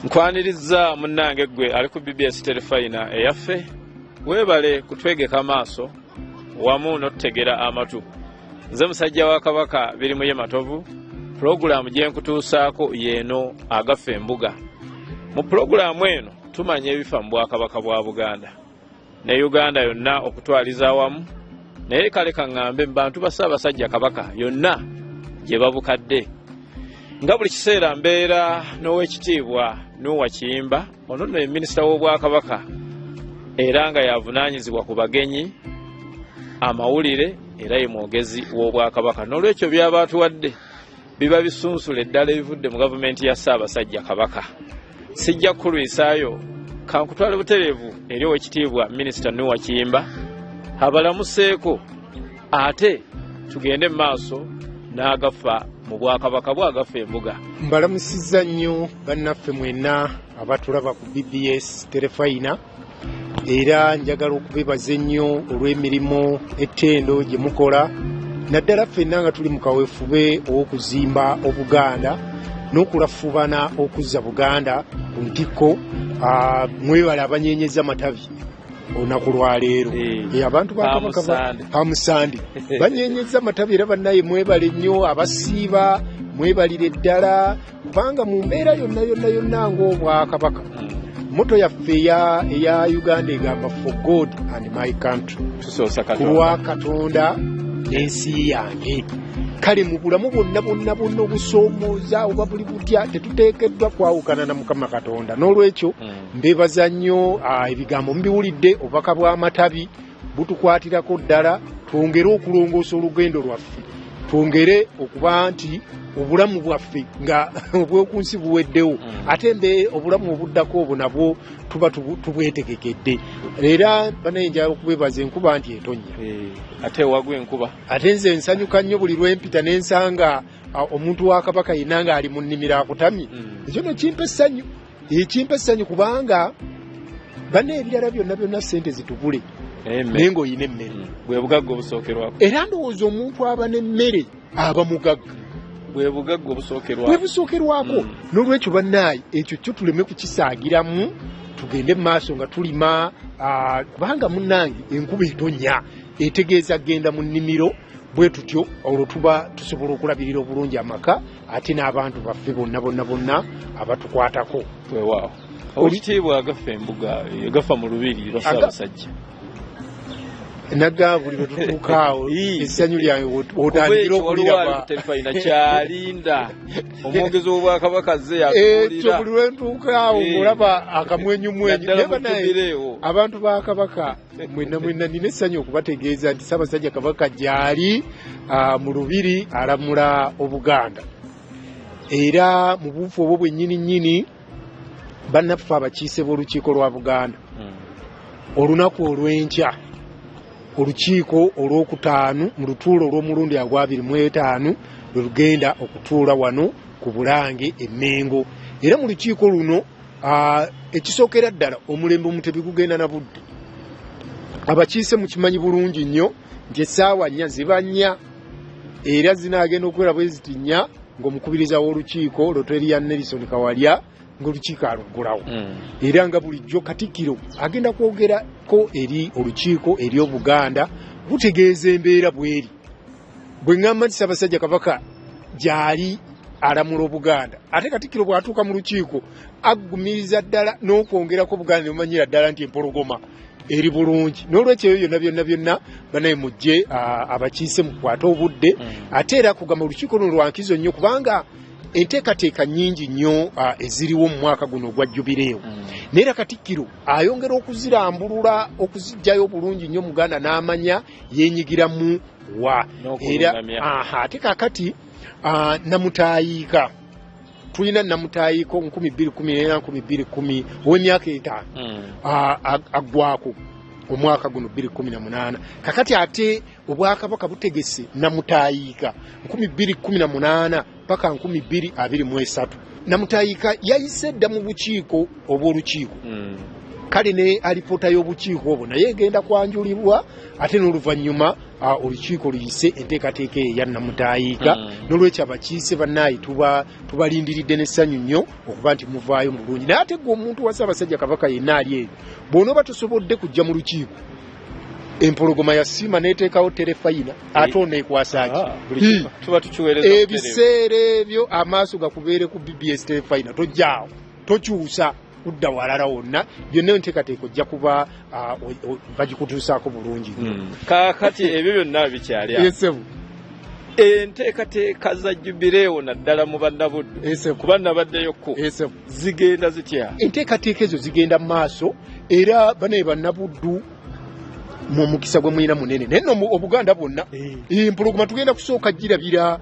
Nkwaniriza munnange gwe ali ku BBS Terefayina eyaffe weebale kutwegeka maaso wamu n'otutegera amatu. Nze musajja wa Kabaka birimu ye Matovu. Pulogulaamu gye nkutuusaako yeeno agaffe embuga. Mu pulogulaamu eno tumanya ebifa mu Bwakabaka bwa Buganda ne Uganda yonna okutwaliza awamu, naye kale kaŋŋambe mu bantu ba Ssaabasajja Kabaka yonna gye babukadde. Nga buli kiseera mbeera n'owekitiibwa Nuwa Kiyimba, ono nno ye minisita w'Obwakabaka era nga yavunaanyizibwa ku bagenyi, amawulire era ye mwogezi w'Obwakabaka. N'olwekyo byaba atuwadde biba bisunsula eddala ebivudde mu gavumenti ya Ssaabasajja Kabaka. Sijja kulwisaayo, kankutwale butereevu eri owekitiibwa minisita Nuwa Kiyimba abalamuseeko ate tugende mu maaso n'agafa mu Bwakabaka bw'agafa embuga. Mbalamusizza nnyo bannaffe mwenna abatulaba ku BBS Terefayina, era njagala okubebaza ennyo olw'emirimu ettendo gye mukola, naddala ffenna nga tuli mu kaweefube ow'okuzimba Obuganda n'okulafubana okuzza Buganda ku ntikko. Mwebale abanyenyeza amatabi olunaku lwaleero, abantu bakabaka pamusandi banyenyeza amatabi era bannaye mwebale nnyo, abasiiba mwebalire ddala, kubanga mu mbeera yonna ng'Obwakabaka moto yaffe eya Uganda egamba for God and my country, kulwa Katonda n'ensi yange. Kale mu bulamu bonna obusoomooza oba buli butya tetuteekeddwa kwawukana na Mukama Katonda. N'olwekyo mbebaza nnyo ebigambo mbiwulidde, obubaka bw'amatabi butukwatirako ddala. Twongere okulongoosa olugendo lwaffe, twongere okuba nti obulamu bwaffe nga obw'okunsi buweddewo, ate obulamu obuddako obwo nabwo tuba tubwetegekedde. Era banaye njagala okubebaza enkuba nti etonnya. Ate wagwa enkuba. Ate nze nsanyuka nnyo buli lwempita n'ensanga omuntu wa Kabaka yenna nga ali mu nnimiro akutamye. Ekyo no kimpa essanyu, kubanga banaye ebirala byonna ssente zitubule naye ng'oyina emmere. Bwe bugagga obusookerwako. Era ndowooza omuntu aba n'emmere aba mugagga. Bwe bugagga obusookerwako. N'olwekyo bannaaye ekyo kyo tuleme kukisaagiramu, tugende mu maaso nga tulima, kubanga munnange enkuba etonnya etegeeza genda mu nnimiro, bwe tutyo olwo tuba tusobola okulabirira obulungi amaka ate n'abantu baffe bonna abatukwatako. Weewaawo obitiibwa agafa embuga agafa mu lubiri lwa Ssaabasajja naga buli betutuukaawo essanyu lyange otandikira okuliraba Terefayina kyalinda omwogezi w'Obwakabaka ze yakuulira buli lwentuukaawo olaba akamwenyumwenyu. Naye abantu ba Kabaka mwenna nina essanyu okubategeeza nti Ssaabasajja Kabaka gyali mu lubiri alamula Obuganda, era mu buufu obwo bwennyini bannaffe abakiise b'olukiiko lwa Buganda olunaku olw'enkya olukiiko olw'okutaano mu lutuulo olw'omulundi agwa-25 lwe lugenda okutuula wano ku Bulange e Mengo. Era mu lukiiko luno ekisookera ddala omulembe omutebi gugenda na budde. Abakiise mukimanyi bulungi nnyo nti essaawa 4 ziba 4 era zinaagenda okuwera bwe ziti 4 ng'omukubiriza w'olukiiko Loteria Nelson Kawalya ng'olukiiko aluggulawo. Era nga bulijjo Katikkiro agenda kwogerako eri olukiiko eri Obuganda butegeeza embeera bweri. Bwe ngamba nti Ssaabasajja Kabaka gyali alamula Obuganda, ate Katikkiro bw'atuuka mu lukiiko aggumiriza ddala n'okwongerako Buganda ne bumanyira ddala nti empologoma eri bulungi. N'olwekyo byonna banaye mujje abakiise mukwate obudde, ate era kugamba olukiiko luno lwa nkizo nnyo, kubanga enteekateeka nnyingi nnyo eziriwo mu mwaka guno ogwa Jubireewo. Naye era Katikkiro ayongera okuzirambulula, okuzijjayo bulungi nnyo Muganda n'amanya yeenyigiramu wa. Era ate kaakati Namutaayiika, tulina Namutaayiiko 2010 ow'emyaka 5 aggwako omwaka guno 2018. Kakati ate Obwakabaka butegese Namutaayiika 2018 paka 2023 Namutayika yayise dda mu bukiiko obw'olukiiko kale ne alipoota y'obukiiko obwo naye egenda kwanjulibwa ate n'oluvannyuma olukiiko luyise enteekateeka eya Namutayika n'olwekyo abakiise bannaayi tubalindiridde n'essanyu nnyo okuba nti muvaayo mu bulungi naye ate gwe omuntu wa Ssaabasajja Kabaka yenna ali eyo bw'onooba tosobodde kujja mu lukiiko empologoma ya Siima n'eteekawo terefayina ate oneekwasaki ebiseera ebyo amaaso gakubeere ku BBS terefayina tojjaawo tokyusa kudda walala wonna byonna enteekateeka ojja kuba bagikutuusaako bulungi kaakati ebyo byonna bikyali enteekateeka za Jubileewo naddala mu bannabuddu kuba nabaddeyokko zigenda zitya enteekateeka ezo zigenda mu maaso era banaye bannabuddu mu mukisa gwe mulina munene naye nno Obuganda bwonna empologoma tugenda kusooka girabira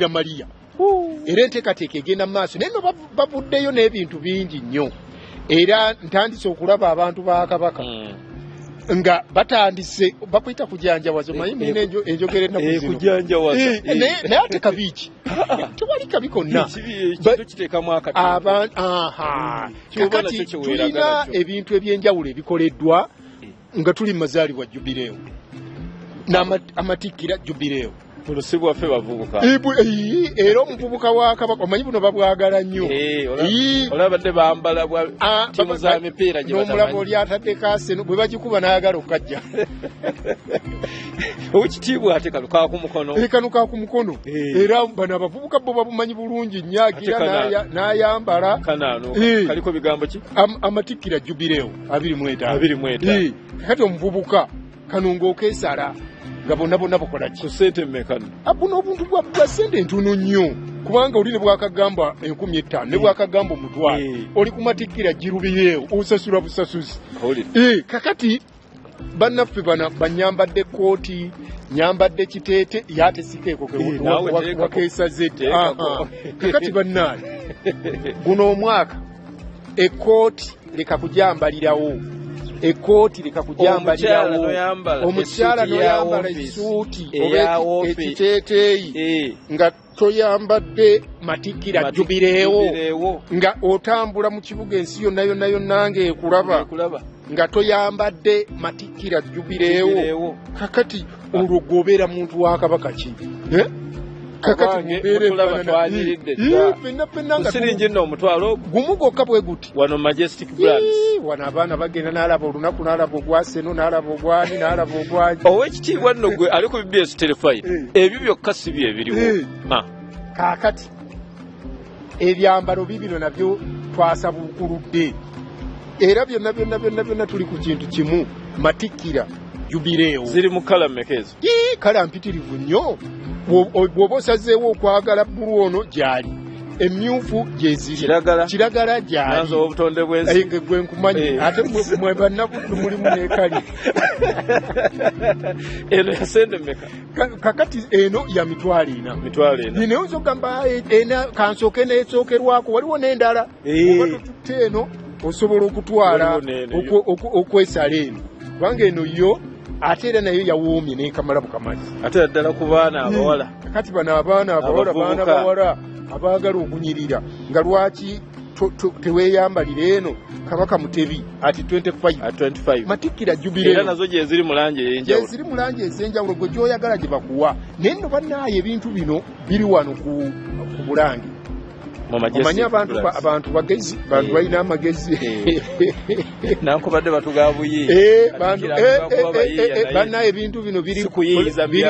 Maria era enteekateeka egenda mu maaso naye nno bavuddeyo n'ebintu bingi nnyo era ntandise okulaba abantu ba Kabaka nga batandise bakuyita kujanjawaza omanyi nina enjogera ennakukujanjawaza naye ate kabiiki tewali kabi konna kakati tulina ebintu ebyenjawulo ebikoleddwa nga tuli mu mazaalibwa Jubileewo n'amatikkira Jubileewo Olusi bwaffe bavubuka era omuvubuka wa Kabaka omanyi buno babwagala nnyo olabadde bambala bwa timu za mipiira gye batamanyi n'omulabo oli atadde kaseno bwe bagikuba n'ayagala okukajja owekitiibwa ate kanuka ku mukono era bano abavubuka bo babumanyi bulungi nnyo agira n'ayambala kaliko bigambo ki amatikkira Jubileewo 25 kati omuvubuka kano ng'okeesala nga bonna bukola ki ku ssente mmeka buno obuntu bwa ssente ntono nnyo kubanga oli ne bwakagamba 15,000 ne bwakagamba omutwalo oli ku matikkira Jubileewo osasula busasuzi kakati bannaffe bana banyambadde kooti nyambadde kiteete yate sikeeko wakeesaze kakati bannaayi guno omwaka ekkooti leka kujambalirawo ekooti leka kujambalirawo omukyala noyambala essuuti oba ekiteeteeyi nga toyambadde matikkira Jubileewo nga otambula mu kibuga ensi yonna ng'ekulaba nga toyambadde matikkira Jubileewo kakati olwo gwobeera muntu wa Kabaka ki kakati siringi nno omutwalo gumu gwokka bwe guti wano Majestic Brands wano abaana bagenda n'alaba olunaku n'alaba ogwa Seno n'alaba ogwani n'alaba ogwani owekitiibwa nno gwe ali ku BBS terefayina ebyo byokka si bye ebiriwo kaakati ebyambalo bibino nabyo twasabuukuludde era byonna tuli ku kintu kimu matikkira Jubileewo ziri mu kala mmekezo kala mpitirivu nnyo bw'oba osazeewo okwagala bbulu ono gyali emmyufu gyeziri kiragala gyali obutonde bw'ensi gwe nkumanyi ate mwe bannabuddu mulimu n'ekali eno ya ssente mmeka kakati eno ya mitwalo ena naye ozogamba kansooke neesookerwako waliwo n'endala oba totutte eno osobola okutwala okwesala eno kubanga eno yo ate era nayo yawoomye n'ekamala bukamali ate ddala ku baana abawala kati bano abaana abawala baana bawala abaagala okunyirira nga lwaki teweeyambalira eno Kabaka Mutebi ati 25 matikkira Jubileewo era nazo gyeziri mu langi ez'enjawulo gwe gy'oyagala gye bakuwa naye nno bannaayo ebintu bino biri wano ku Bulange omanyi abantu bagezi bantu balina amagezi nankubadde batugabuye bannaye ebintu bino biri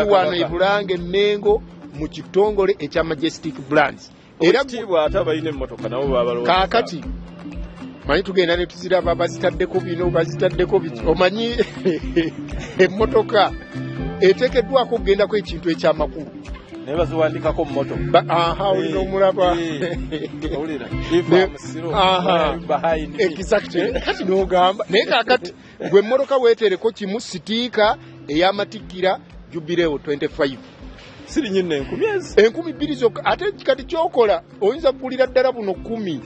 wano e Bulange Mengo mu kitongole ekya Majestic Brands era ate abalina emmotoka nabo babalonda kaakati manyi tugenda ne tuziraba bazitaddeko bino bazitaddeko biki omanyi emmotoka eteekeddwako okugendako ekintu ekyamakulu naye baziwandikako mu moto olina omulaba kati n'ogamba naye kaakati gwe emmotoka weetereko kimu sitiika ey'amatikkira Jubileewo 25 sirinyi nno 2,000 zokka ate kati kyokola oyinza kugulira ddala buno 10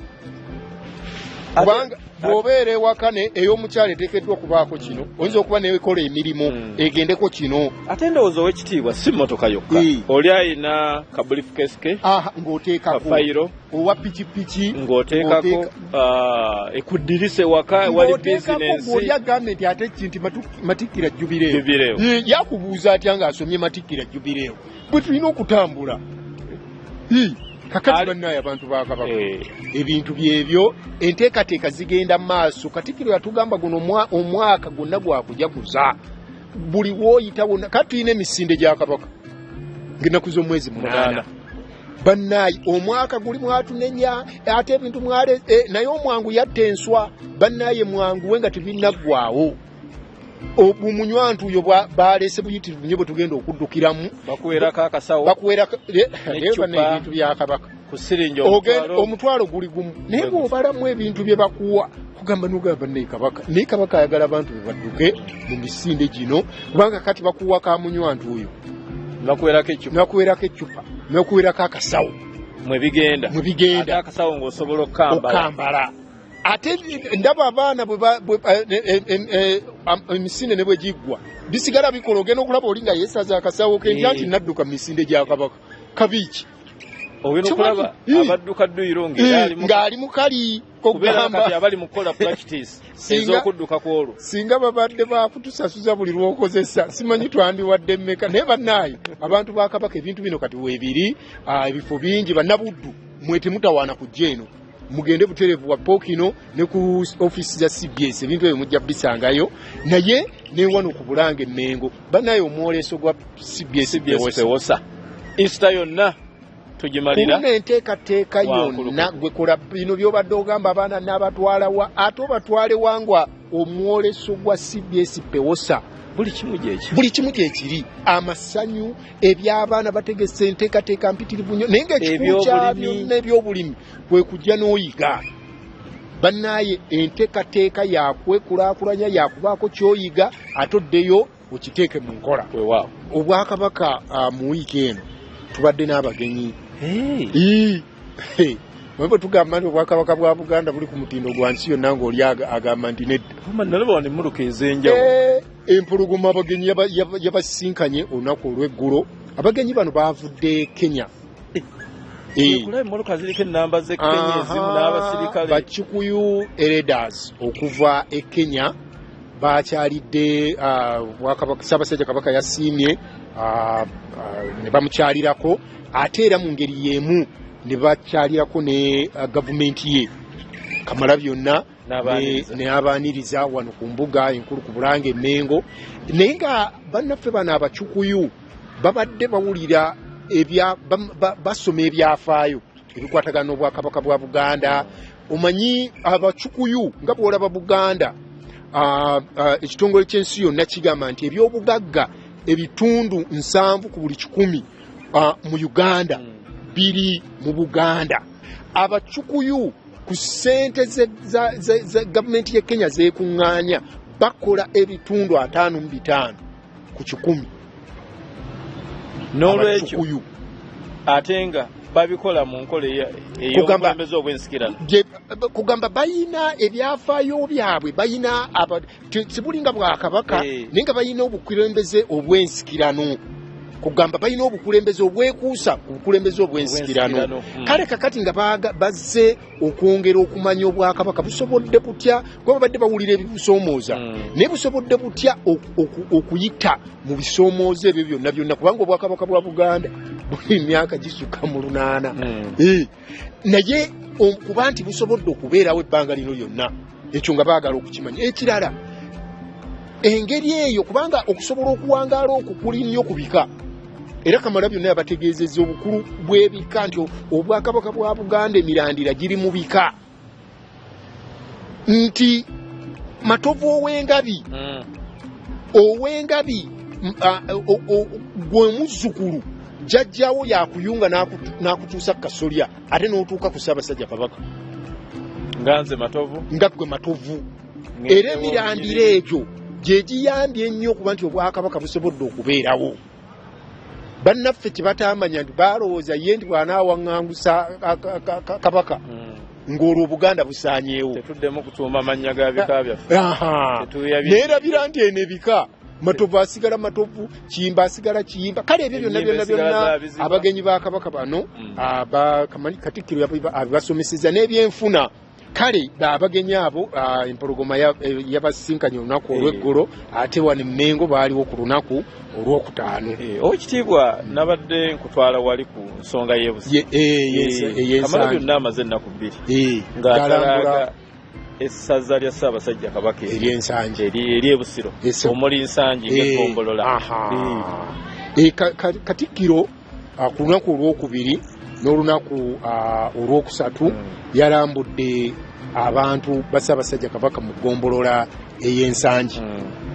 bw'obeera ewakane ey'omukyala eteekeddwa okubaako kino oyinza okuba neekola emirimu egendeko kino ate ndowooza ow'ekitiibwa si mmotoka yokka oli ayina kabulifikesi ke ng'oteekako kafayiro owa pikipiki ng'oteekako ekuddirisa ewaka wali bizinensi ng'oli agambye nti ate nti matikkira jubireewo yakubuuza atya ng'asomye matikkira jubireewo bwe tulina okutambula kakati bannaye abantu ba Kabaka ebintu byebyo enteekateeka zigenda maaso Katikkiro yatugamba guno omwaka gwonna gwakujaguza buli wooyita wonna kati tulina emisinde gya Kabaka ng'ennaku z'omwezi 8 bannaye omwaka guli mwatunenya ate ebintu mwale naye omwangu yatta enswa bannaye mwanguwe nga tebinnaggwaawo obumunyantu yo balese buyitirivu nnyo bwe tugenda okuddukiramu bakuweerako akasawo ebintu bya Kabaka kusirinja omutwalo guli gumu naye bw'obalamu ebintu bye bakuwa kugamba n'ogamba naye Kabaka ayagala abantu be badduke mu misinde gino kubanga kati bakuwa ka munywantu oyo nakuweerako eccupa nakuweerako akasawo mwe bigenda akasawo ng'osobola okukambala ate ndaba abaana emisinde ne bwe giggwa bisigala bikola ogenda okulaba oli nga yeesaza akasawo ke nti nadduka mu misinde gya Kabaka kabiiki ogenda okulaba abadduka dduyiro ng'ali mukali kati abali mu kukola practice ez'okudduka kwolwo singa babadde baakutusasuza buli lw'okozesa simanyi twandiwadde mmeka naye bannaayi abantu ba Kabaka ebintu bino kati weebiri ebifo bingi bannabuddu mwe temutawaana kujja eno mugende buterevu wa Pokino ne ku office za CBS ebintu ebyo mujja bisangayo naye ne wano ku Bulange Mengo banayo omwoleso gwa CBS Pewosa Easter yonna tugimalira kuna enteekateeka yonna gwe kola bino by'obadde ogamba abaana n'abatwala wa ate obatwale wangwa omwoleso gwa CBS Pewosa buli kimu gyekiri amasanyu eby'abaana bategese enteekateeka mpitirivu nnyo naye ng'ekikulu kyabyo n'ebyobulimi kwe kujja n'oyiga bannaye enteekateeka yakwekulaakulanya yakubaako ky'oyiga ate oddeyo okiteeke mu nkola Obwakabaka mu wiiki eno tubadde n'abagenyi bwe tugamba nti Obwakabaka bwa Buganda buli ku mutindo gwa nsi yonna ng'oli agamba nti nedda empologoma abagenyi yabasinkanye olunaku olw'eggulo abagenyi bano bavudde Kenya Bakikuyu Elders okuva e Kenya bakyalidde Ssaabasajja Kabaka yasiimye ne bamukyalirako ate era mu ngeri y'emu ne bakyalirako ne gavumenti ye Kamalabyonna ne abaaniriza wano ku mbuga enkulu ku Bulange Mengo naye nga bannaffe bano Abakikuyu babadde bawulira basoma ebyafaayo ebikwatagana n'Obwakabaka bwa Buganda omanyi Abakikuyu nga bw'olaba Buganda ekitongole ky'ensi yonna kigamba nti ebyobugagga ebitundu 7 ku buli 100 mu Uganda biri mu Buganda Abakikuyu ku ssente za gavumenti ya Kenya zeekuŋŋaanya bakola ebitundu 55 ku 100 n'olwekyo ate nga babikola mu nkola ey'obukulembeze obw'ensikirano kugamba bayina ebyafaayo byabwe bayina sibulinga Bwakabaka naye nga bayina obukulembeze obw'ensikirano kugamba bayina obukulembeze obwekuusa ku bukulembeze obw'ensikirano kale kakati nga bazze okwongera okumanya Obwakabaka busobodde butya kuba babadde bawulira ebibusoomooza naye busobodde butya okuyita mu bisoomoozo ebyo byonna kubanga Obwakabaka bwa Buganda buli myaka gisukka mu 8 naye kuba nti busobodde okubeerawo ebbanga lino lyonna ekyo nga baagala okukimanya ekirala engeri eyo kubanga okusobola okuwangaala okwo kuli nnyo ku bika era Kamalabyonna yabategeezezza obukulu bw'ebika nti Obwakabaka bwa Buganda emirandira giri mu bika nti Matovu ow'engabi gwe muzzukulu jjajjawo yakuyunga n'akutuusa Kasolya ate n'otuuka ku Ssaabasajja Kabaka nga gwe Matovu era emirandira egyo gye giyambye ennyo okuba nti Obwakabaka busobodde okubeerawo bannaffe kye batamanya nti balowooza ye nti bw'anaawaŋŋangusa Kabaka ng'olwo Buganda busaanyeewo. Tetuddemu kutuuma amannya ga bika byaffe. Neerabira nti eno ebika Matovu asigala Matovu, Kiyimba asigala Kiyimba. Kale ebyo byonna abagenyi ba Kabaka bano Katikkiro abasomeseza n'ebyenfuna. Kale abagenyi abo empologoma yabasinkanye olunaku olw'eggolo ate wano Mmengo baaliwo ku lunaku olwokutaano. Oweekitiibwa nabadde nkutwala wali ku nsonga y'Ebusiro. Kamalabyonna amaze ennaku 2 ng'atalaaga essaza lya Ssaabasajja Kabaka ery'Ebusiro omuli Nsangi n'Eggombolola. Katikkiro ku lunaku olwokubiri n'olunaku olwokusatu yalambudde abantu ba Ssaabasajja Kabaka mu Ggombolola ey'Ensangi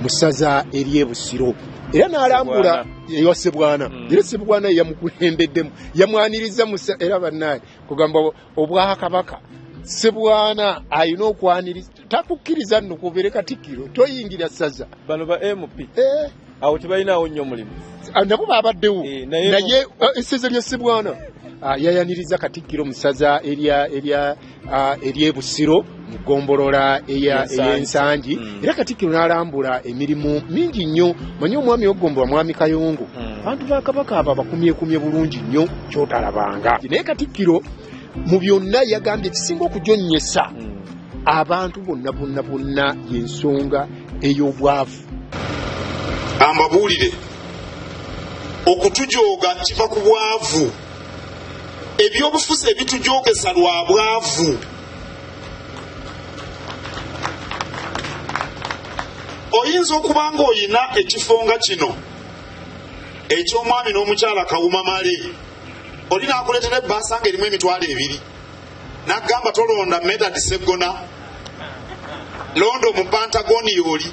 mu ssaza ery'Ebusiro. Era n'alambula ewa Ssebwana. Era Ssebwana yamukulembeddemu yamwaniriza era bannaye kugamba Obwakabaka Ssebwana ayina okwaniriza takukkiriza nno kubeere Katikkiro toyingira ssaza. Bano ba MP awo tebalinawo nnyo mulimu nabo baabaddewo naye essaza lya Ssebwana yayaniriza Katikkiro mu ssaza ery'Ebusiro mu Ggombolola ey'Ensangi. Era Katikkiro n'alambula emirimu mingi nnyo. Manyi omwami w'Eggombolola Mwami Kayongo abantu ba Kabaka abo bakumyekumye bulungi nnyo kyotalabanga. Naye Katikkiro mu byonna yagambye kisinga okujonnyesa abantu bonna y'ensonga ey'obwavu. Ambabuulire okutujooga kiva ku bwavu. Ebyobufuzi ebitujoogesa lwa bwavu. Oyinza okuba ng'oyina ekifo nga kino eky'omwami n'omukyala Kawuma Male. Oli n'akuleetera ebbaasa ng'erimu emitwalo 2 n'agamba tolonda Medad Sseggona londo mu Pantagoni y'oli.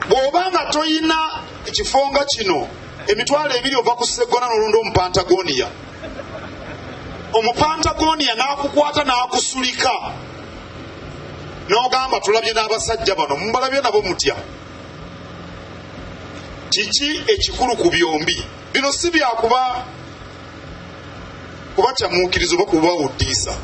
Bw'oba nga toyina ekifo nga kino emitwalo 2 ova ku Sseggona n'olonda omu Pantagoniya. Omupantagoniya n'akukwata n'akusulika n'ogamba tulabye n'abasajja bano mubalabye nabo mutya. Kiki ekikulu ku byombi? Bino si byakuba kyamuukiriza oba kuba oddiisa.